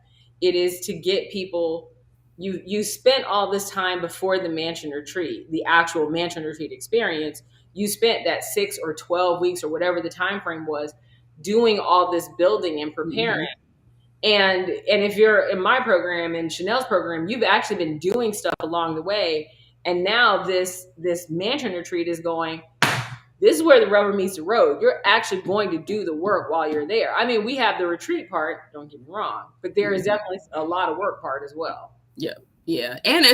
It is to get people. You spent all this time before the mansion retreat, the actual mansion retreat experience. You spent that 6 or 12 weeks or whatever the time frame was doing all this building and preparing. And if you're in my program and Chanel's program, you've actually been doing stuff along the way. And now this mansion retreat is going, This is where the rubber meets the road. You're actually going to do the work while you're there. I mean, we have the retreat part, don't get me wrong, but there is definitely a lot of work part as well. Yeah. Yeah. And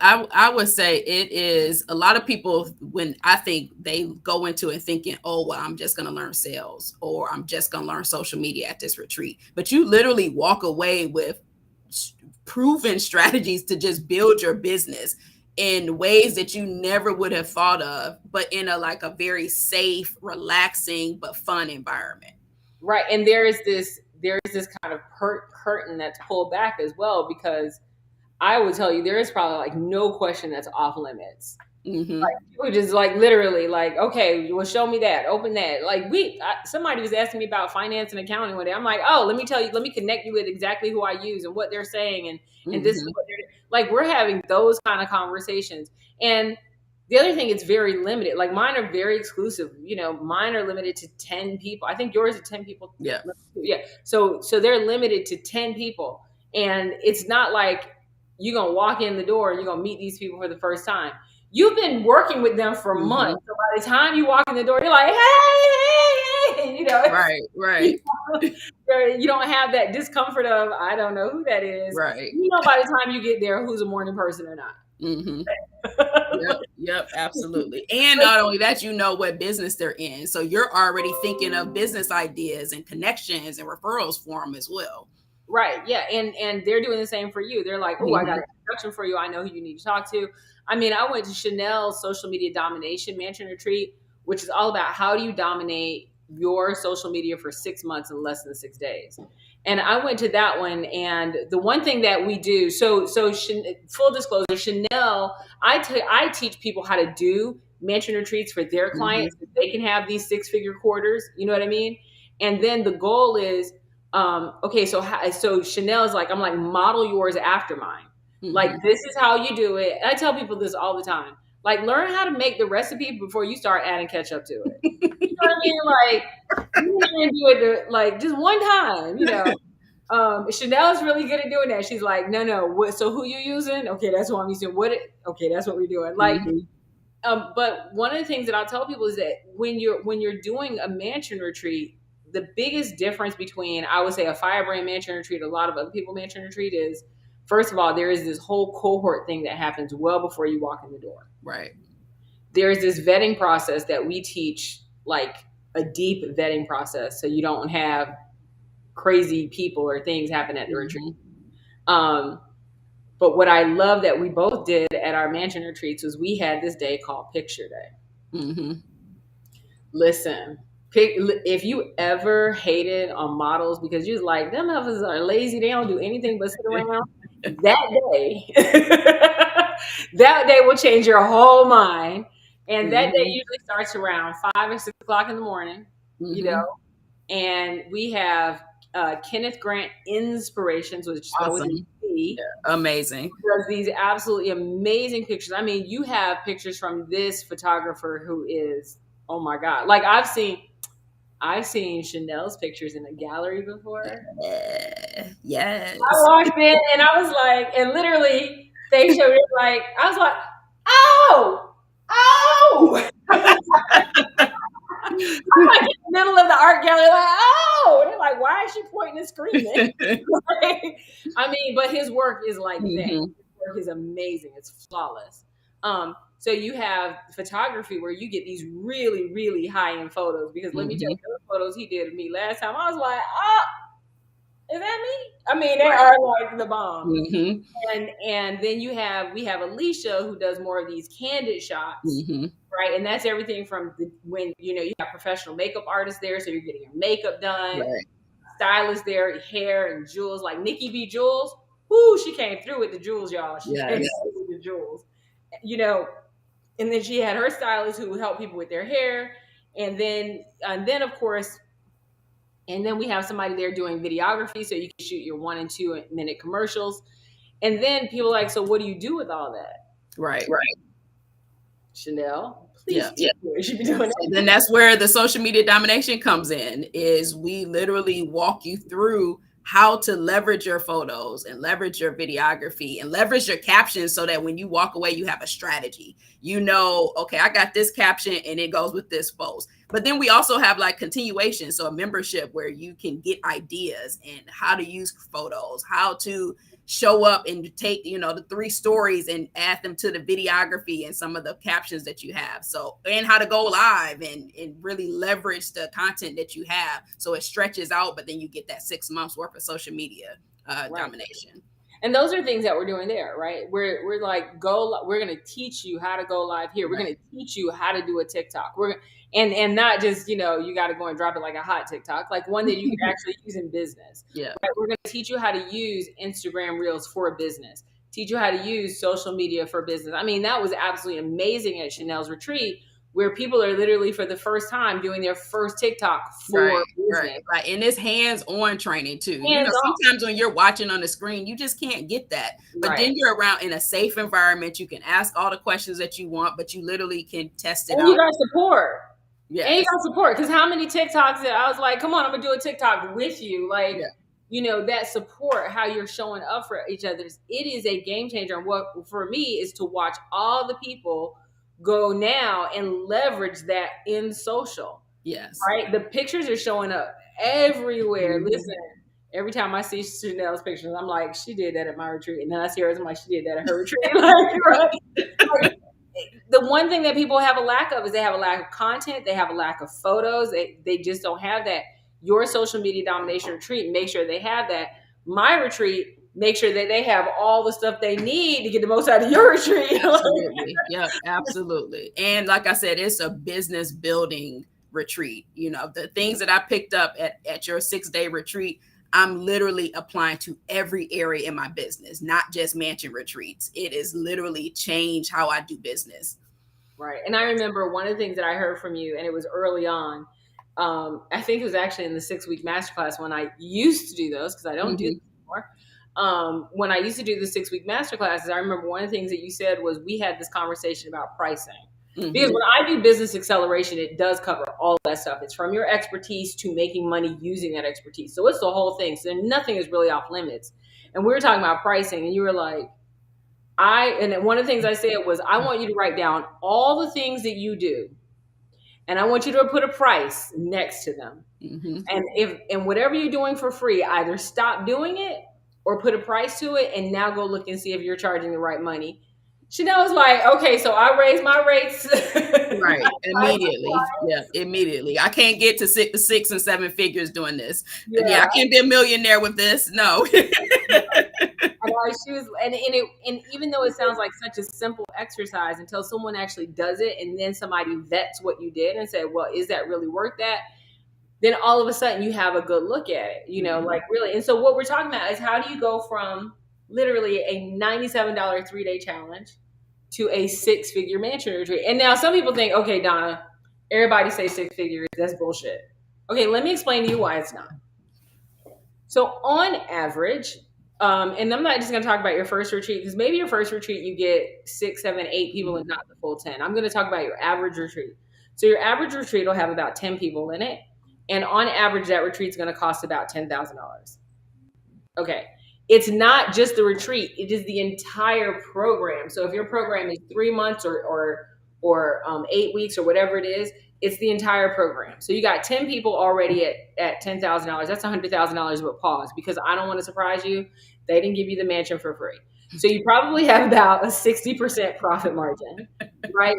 I would say it is a lot of people when I think they go into it thinking, oh, well, I'm just going to learn sales or I'm just going to learn social media at this retreat. But you literally walk away with proven strategies to just build your business in ways that you never would have thought of, but in a very safe, relaxing, but fun environment. Right. And there is this kind of curtain that's pulled back as well, because I would tell you there is probably like no question that's off limits. Mm-hmm. Like people just like literally like, okay, well, show me that, open that. Like somebody was asking me about finance and accounting one day. I'm like, oh, let me connect you with exactly who I use and what they're saying, and this is what they're like. We're having those kind of conversations, and the other thing, it's very limited. Like mine are very exclusive. You know, mine are limited to 10 people. I think yours are 10 people. Yeah. Yeah. So they're limited to 10 people, and it's not like you're gonna walk in the door and you're gonna meet these people for the first time. You've been working with them for months. So by the time you walk in the door, you're like, hey, you know. Right. You don't have that discomfort of, I don't know who that is. Right. You know, by the time you get there, who's a morning person or not. Mm-hmm. Yep, absolutely. And not only that, you know what business they're in. So you're already thinking of business ideas and connections and referrals for them as well. Right. Yeah. And they're doing the same for you. They're like, oh, I got an introduction for you. I know who you need to talk to. I mean, I went to Chanel's social media domination mansion retreat, which is all about how do you dominate your social media for 6 months in less than 6 days. And I went to that one, and the one thing that we do, so full disclosure, Chanel, I teach people how to do mansion retreats for their clients, so they can have these 6-figure quarters. You know what I mean? And then the goal is, okay, so Chanel is like, I'm like, model yours after mine. Like, this is how you do it. And I tell people this all the time. Like, learn how to make the recipe before you start adding ketchup to it. You know what I mean? Like, you can do it like just one time, you know. Chanel's really good at doing that. She's like, no, so who you using? Okay, that's who I'm using. Okay, that's what we're doing. Like, but one of the things that I'll tell people is that when you're doing a mansion retreat, the biggest difference between, I would say, a Firebrand mansion retreat, a lot of other people mansion retreat is, first of all, there is this whole cohort thing that happens well before you walk in the door. Right. There's this vetting process that we teach, like a deep vetting process, so you don't have crazy people or things happen at the retreat. But what I love that we both did at our mansion retreats was we had this day called Picture Day. Listen, if you ever hated on models because you was like, them others are lazy, they don't do anything but sit around, that day will change your whole mind. And that day usually starts around 5 or 6 o'clock in the morning, you know. And we have Kenneth Grant Inspirations, which is awesome. Amazing. Does these absolutely amazing pictures. I mean, you have pictures from this photographer who is, oh my God. Like I've seen Chanel's pictures in a gallery before. Yes. I walked in and I was like, and literally they showed it like, I was like, oh. I'm like in the middle of the art gallery, like, oh, they're like, why is she pointing and screaming? I mean, but his work is like that. His work is amazing. It's flawless. So you have photography where you get these really, really high-end photos, because let me tell you, the photos he did of me last time, I was like, oh, is that me? I mean, they are like the bomb. And then we have Alicia, who does more of these candid shots. Right. And that's everything from when, you have professional makeup artists there. So you're getting your makeup done, stylist there, hair and jewels, like Nikki B. Jules. Whoo, she came through with the jewels, y'all. She came through with the jewels, and then she had her stylist who would help people with their hair. And then of course, and then we have somebody there doing videography. So you can shoot your 1 and 2 minute commercials. And then people are like, so what do you do with all that? Right. Chanel, please. You should be doing that. And then that's where the social media domination comes in, is we literally walk you through how to leverage your photos and leverage your videography and leverage your captions so that when you walk away, you have a strategy. You know, okay, I got this caption and it goes with this post. But then we also have like continuation. So a membership where you can get ideas and how to use photos, how to show up and take, you know, the 3 stories and add them to the videography and some of the captions that you have. So, and how to go live and really leverage the content that you have so it stretches out, but then you get that 6 months worth of social media Right. domination. And those are things that we're doing there, right? We're like we're going to teach you how to go live here. We're Right. going to teach you how to do a TikTok. And not just, you know, you got to go and drop it like a hot TikTok, like one that you can actually use in business. Yeah. Right? We're going to teach you how to use Instagram Reels for business. Teach you how to use social media for business. I mean, that was absolutely amazing at Chanel's retreat, where people are literally for the first time doing their first TikTok for business. Right. And it's hands-on training too. You know, Hands on. sometimes when you're watching on the screen, you just can't get that. But Right. then you're around in a safe environment. You can ask all the questions that you want, but you literally can test it And out. you got support. Yeah. And you got support. Because how many TikToks that I was like, come on, I'm gonna do a TikTok with you. Like, Yeah. you know, that support, how you're showing up for each other, it is a game changer. And what for me is to watch all the people go now and leverage that in social. Yes. Right? The pictures are showing up everywhere. Mhm. Listen, every time I see Chanel's pictures, I'm like, she did that at my retreat. And then I see hers, I'm like, she did that at her retreat. Like, right? Like, the one thing that people have a lack of is they have a lack of content. They have a lack of photos. They just don't have that. Your social media domination retreat, make sure they have that. My retreat, make sure that they have all the stuff they need to get the most out of your retreat. Absolutely. Yeah, absolutely. And like I said, it's a business building retreat. You know, the things that I picked up at your 6-day retreat, I'm literally applying to every area in my business, not just mansion retreats. It is literally changed how I do business. Right. And I remember one of the things that I heard from you, and it was early on. I think it was actually in the 6-week masterclass when I used to do those, because I don't do them anymore. When I used to do the 6-week masterclasses, I remember one of the things that you said was we had this conversation about pricing. Because when I do business acceleration, it does cover all that stuff. It's from your expertise to making money using that expertise. So it's the whole thing. So nothing is really off limits. And we were talking about pricing, and you were like, and one of the things I said was, I want you to write down all the things that you do, and I want you to put a price next to them. And whatever you're doing for free, either stop doing it or put a price to it, and now go look and see if you're charging the right money. Chanel was like, okay, so I raised my rates. Right. Immediately. Yeah, immediately. I can't get to 6 and 7 figures doing this. Yeah, I can't be a millionaire with this. No. She was, and even though it sounds like such a simple exercise, until someone actually does it, and then somebody vets what you did and say, well, is that really worth that? Then all of a sudden you have a good look at it, you know, like really. And so what we're talking about is, how do you go from literally a $97 3-day challenge to a 6-figure mansion retreat? And now some people think, okay, Donna, everybody say 6 figures. That's bullshit. Okay, let me explain to you why it's not. So on average, and I'm not just going to talk about your first retreat, because maybe your first retreat you get 6, 7, 8 people and not the full 10. I'm going to talk about your average retreat. So your average retreat will have about 10 people in it. And on average, that retreat is going to cost about $10,000. Okay. It's not just the retreat. It is the entire program. So if your program is 3 months or 8 weeks or whatever it is, it's the entire program. So you got 10 people already at $10,000. That's $100,000 with pause, because I don't want to surprise you. They didn't give you the mansion for free. So you probably have about a 60% profit margin, right?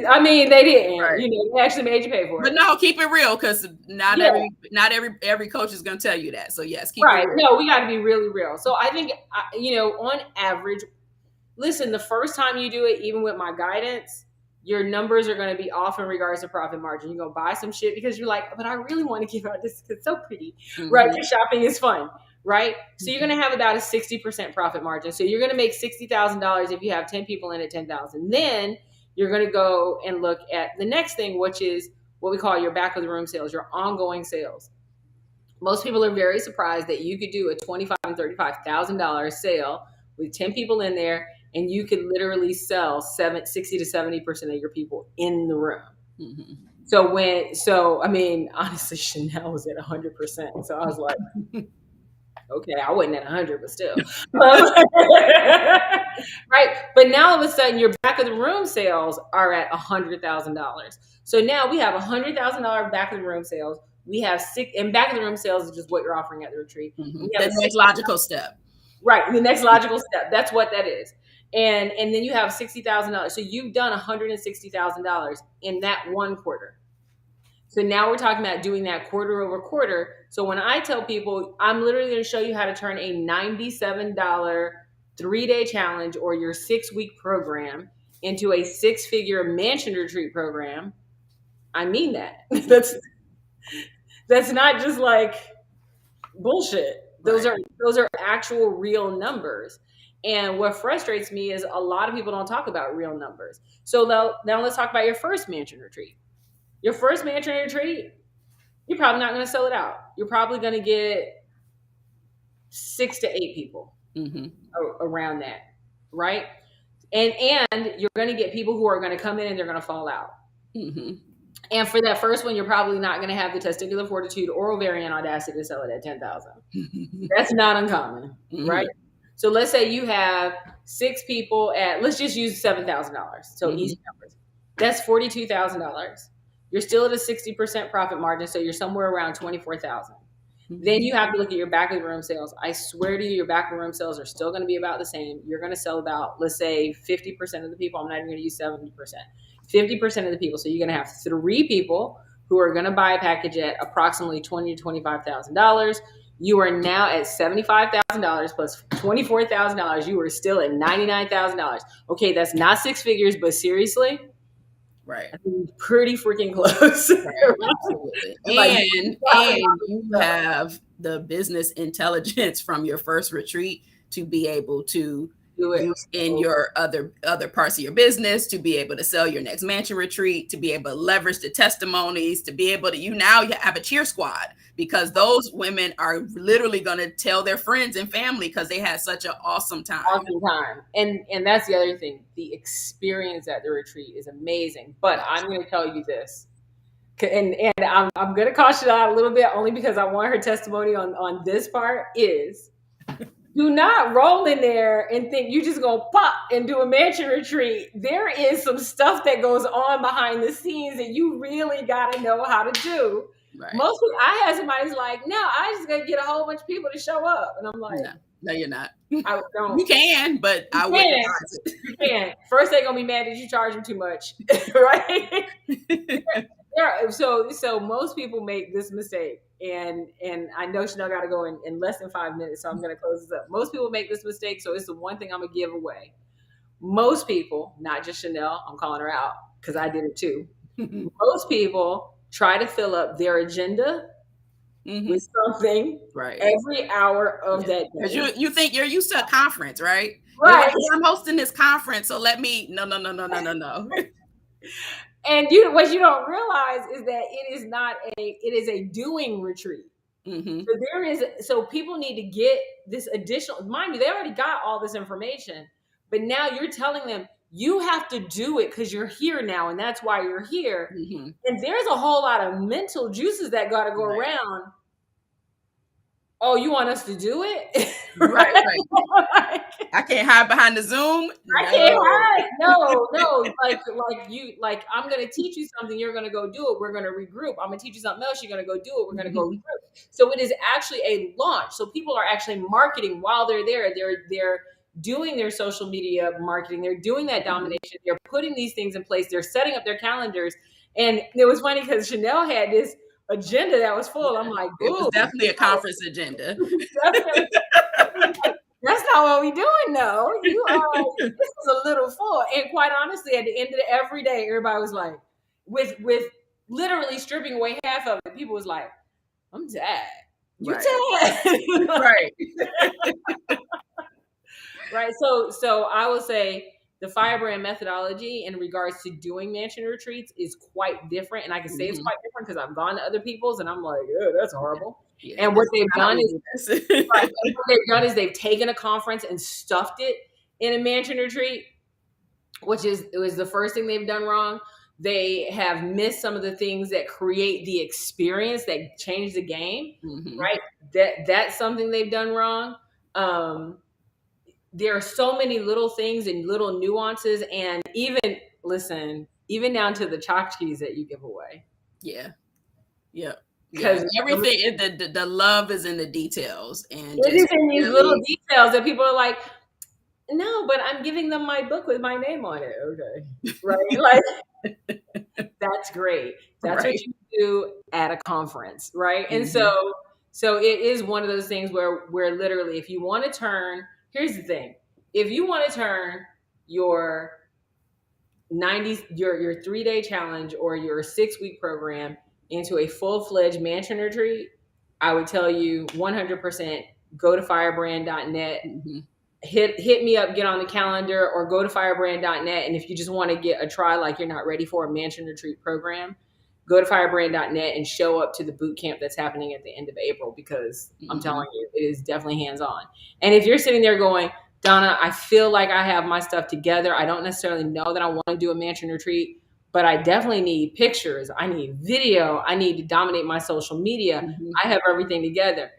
I mean, they didn't, Right. You know, they actually made you pay for it. But no, keep it real, because not every coach is going to tell you that. So yes, keep Right. it real. No, we got to be really real. So I think, you know, on average, listen, the first time you do it, even with my guidance, your numbers are going to be off in regards to profit margin. You're going to buy some shit because you're like, but I really want to give out this because it's so pretty, right? Because shopping is fun, right? So you're going to have about a 60% profit margin. So you're going to make $60,000 if you have 10 people in at 10,000. Then you're going to go and look at the next thing, which is what we call your back of the room sales, your ongoing sales. Most people are very surprised that you could do a $25,000 and $35,000 sale with 10 people in there, and you could literally sell 60 to 70% of your people in the room. So I mean, honestly, Chanel was at 100%. So I was like, Okay, I wasn't at 100, but still. Right. But now all of a sudden, your back of the room sales are at $100,000. So now we have $100,000 back of the room sales. We have six, and back of the room sales is just what you're offering at the retreat. Mm-hmm. We have The next logical step. right, the next logical step. That's what that is. And then you have $60,000. So you've done $160,000 in that one quarter. So now we're talking about doing that quarter over quarter. So when I tell people, I'm literally going to show you how to turn a $97 3-day challenge or your 6-week program into a 6-figure mansion retreat program, I mean that. That's not just like bullshit. Those Right. are actual real numbers. And what frustrates me is a lot of people don't talk about real numbers. So now let's talk about your first mansion retreat. Your first mansion retreat, you're probably not going to sell it out. You're probably going to get 6 to 8 people around that, right? And you're going to get people who are going to come in and they're going to fall out. Mm-hmm. And for that first one, you're probably not going to have the testicular fortitude or ovarian audacity to sell it at 10,000. That's not uncommon, right? So let's say you have 6 people at, let's just use $7,000. So easy numbers. That's $42,000. You're still at a 60% profit margin, so you're somewhere around 24,000. Then you have to look at your back of the room sales. I swear to you, your back of the room sales are still going to be about the same. You're going to sell about, let's say, 50% of the people. I'm not even going to use 70%. 50% of the people. So you're going to have 3 people who are going to buy a package at approximately $20,000 to $25,000. You are now at $75,000 plus $24,000. You are still at $99,000. Okay, that's not 6 figures, but seriously, right, pretty freaking close. Right. Absolutely. And you have the business intelligence from your first retreat to be able to do it in your other parts of your business, to be able to sell your next mansion retreat, to be able to leverage the testimonies, to be able to, you have a cheer squad, because those women are literally going to tell their friends and family because they had such an awesome time. And that's the other thing. The experience at the retreat is amazing. But I'm going to tell you this. And I'm going to caution out a little bit only because I want her testimony on this part is do not roll in there and think you just gonna pop and do a mansion retreat. There is some stuff that goes on behind the scenes that you really got to know how to do. Right. Most people, I had somebody's like, no, I just gonna get a whole bunch of people to show up, and I'm like, no, you're not. I don't. You can, but I wouldn't advise it. You can. First, they're gonna be mad that you charge them too much, right? Yeah. So most people make this mistake. And I know Chanel got to go in less than 5 minutes, so I'm going to close this up. Most people make this mistake, so it's the one thing I'm going to give away. Most people, not just Chanel, I'm calling her out because I did it too. Most people try to fill up their agenda with something every hour of that day. Because you think you're used to a conference, right? Right. Like, I'm hosting this conference, so let me, no. And what you don't realize is that it is a doing retreat. So people need to get this additional, mind you, they already got all this information, but now you're telling them you have to do it because you're here now, and that's why you're here. And there's a whole lot of mental juices that got to go around. Oh, you want us to do it? Right. I can't hide behind the Zoom. I can't hide. No. Like I'm gonna teach you something. You're gonna go do it. We're gonna regroup. I'm gonna teach you something else. You're gonna go do it. We're gonna go regroup. So it is actually a launch. So people are actually marketing while they're there. They're doing their social media marketing. They're doing that domination. They're putting these things in place. They're setting up their calendars. And it was funny because Chanel had this agenda that was full. I'm like, it was definitely a conference agenda. That's not what we doing, though. This is a little full. And quite honestly, at the end of every day, everybody was like, with literally stripping away half of it, people was like, I'm tired. You tired? Right. Right. So I will say the Firebrand methodology in regards to doing mansion retreats is quite different. And I can say it's quite different because I've gone to other people's and I'm like, oh, that's horrible. Yeah, and what they've done is they've taken a conference and stuffed it in a mansion retreat, it was the first thing they've done wrong. They have missed some of the things that create the experience that change the game, Mm-hmm. right? That's something they've done wrong. Um, there are so many little things and little nuances, and even down to the tchotchkes that you give away. Yeah. Yeah. Yeah. Because Everything, the love is in the details, and it just is in these little really, details that people are like, no, but I'm giving them my book with my name on it. Okay. Right? Like, that's great. That's what right. you do at a conference, right? And Mm-hmm. so it is one of those things where literally, if you want to turn, here's the thing. If you want to turn your 90 your 3-day challenge or your 6-week program into a full-fledged mansion retreat, I would tell you 100% go to firebrand.net, Mm-hmm. hit me up, get on the calendar, or go to firebrand.net. And if you just want to get a try, like you're not ready for a mansion retreat program, go to firebrand.net and show up to the boot camp that's happening at the end of April, because I'm Mm-hmm. telling you, it is definitely hands on. And if you're sitting there going, Donna, I feel like I have my stuff together, I don't necessarily know that I want to do a mansion retreat, but I definitely need pictures, I need video, I need to dominate my social media, Mm-hmm. I have everything together,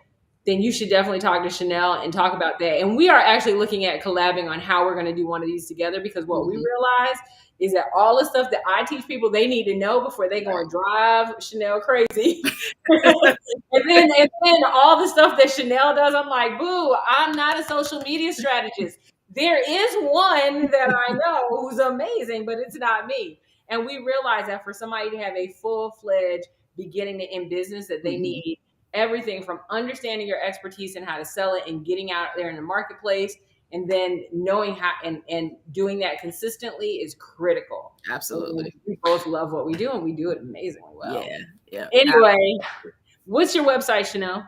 then you should definitely talk to Chanel and talk about that. And we are actually looking at collabing on how we're going to do one of these together, because what we Mm-hmm. realize is that all the stuff that I teach people they need to know before they go Right. and drive Chanel crazy. and then all the stuff that Chanel does, I'm like, boo, I'm not a social media strategist. There is one that I know who's amazing, but it's not me. And we realize that for somebody to have a full-fledged beginning to end business, that they Mm-hmm. need everything from understanding your expertise and how to sell it and getting out there in the marketplace, and then knowing how and doing that consistently is critical. And Absolutely. we both love what we do, and we do it amazingly well. Yeah. Yeah. Anyway, what's your website, Chanel?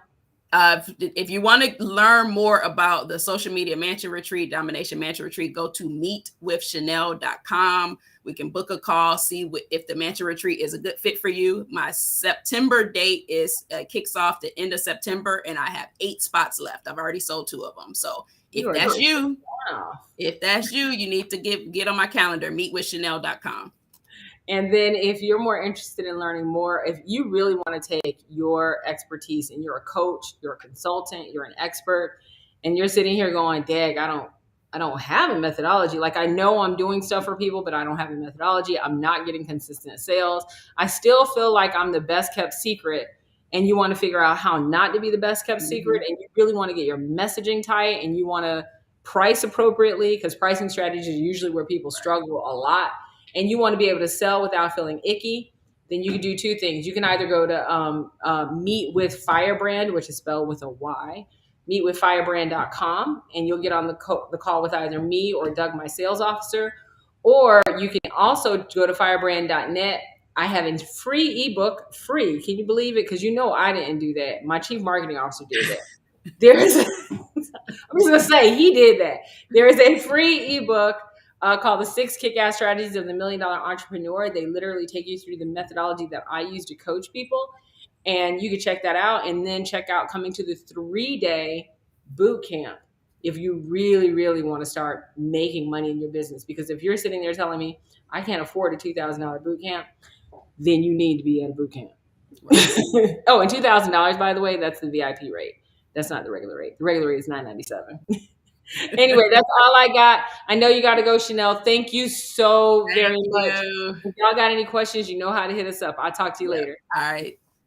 If you want to learn more about the social media mansion retreat, Domination Mansion Retreat, go to meetwithchanel.com. We can book a call, see if the mansion retreat is a good fit for you. My September date is kicks off the end of September, and I have 8 spots left. I've already sold 2 of them. So You if are that's doing you, wow. you need to get on my calendar, meetwithchanel.com. And then if you're more interested in learning more, if you really want to take your expertise and you're a coach, you're a consultant, you're an expert, and you're sitting here going, Dag, I don't have a methodology. Like, I know I'm doing stuff for people, but I don't have a methodology. I'm not getting consistent sales. I still feel like I'm the best kept secret. And you want to figure out how not to be the best kept Mm-hmm. secret. And you really want to get your messaging tight, and you want to price appropriately, because pricing strategies are usually where people struggle a lot, and you want to be able to sell without feeling icky, then you can do 2 things. You can either go to Meet with Firebrand, which is spelled with a Y, meetwithfirebrand.com, and you'll get on the call with either me or Doug, my sales officer. Or you can also go to firebrand.net. I have a free ebook, free. Can you believe it? Because you know I didn't do that. My chief marketing officer did that. There's, I'm just gonna say he did that. There is a free ebook called The 6 Kick-Ass Strategies of the $1 Million Entrepreneur. They literally take you through the methodology that I use to coach people. And you can check that out, and then check out coming to the 3-day boot camp if you really, really want to start making money in your business. Because if you're sitting there telling me I can't afford a $2,000 boot camp, then you need to be at a boot camp. Right. Oh, and $2,000, by the way, that's the VIP rate. That's not the regular rate. The regular rate is $997. Anyway, that's all I got. I know you got to go, Chanel. Thank you so Thank very much. you. If y'all got any questions, you know how to hit us up. I'll talk to you Yeah. later. All right.